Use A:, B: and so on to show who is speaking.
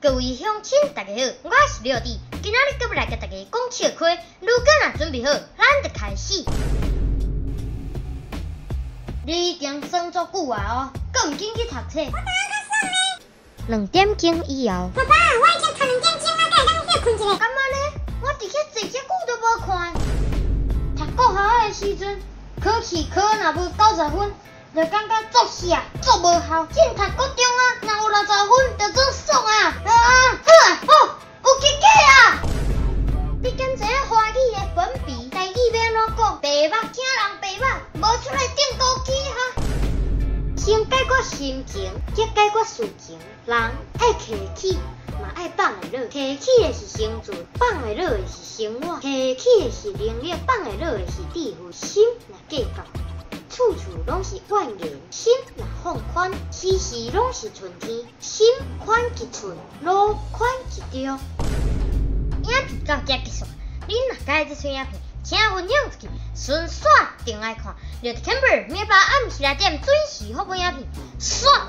A: 各位乡亲，大家好，我是廖弟，今仔日要来甲大家讲笑话。如果若准备好，咱就开始。你一定算足久啊哦，搁毋紧去读册。我打较爽呢。2点钟以后。爸爸，我已经读2点钟了，敢会当歇困一下？干嘛呢？我伫遐坐遮久都无看。读国校的时阵，考试考若无90分，就感觉作死啊，作无效。进读国中啊，若有60分，就真爽啊！有结果啊！你敢知影华语的本笔台语要安怎讲？白目听人白目，无出来顶高起哈。先解决心情，再解决事情。人爱客气，嘛爱放下落。客气的是生存，放下落的是生活。客气的是能力，放下落的是智慧。心若计较，处处拢是怨言；心若放宽，事事拢是春天。心宽一寸，路宽一条。影片到这结束，恁若喜欢这撮影片，请分享出去，顺续定爱看。留伫 Camber 明白暗时6点准时发布影片，刷。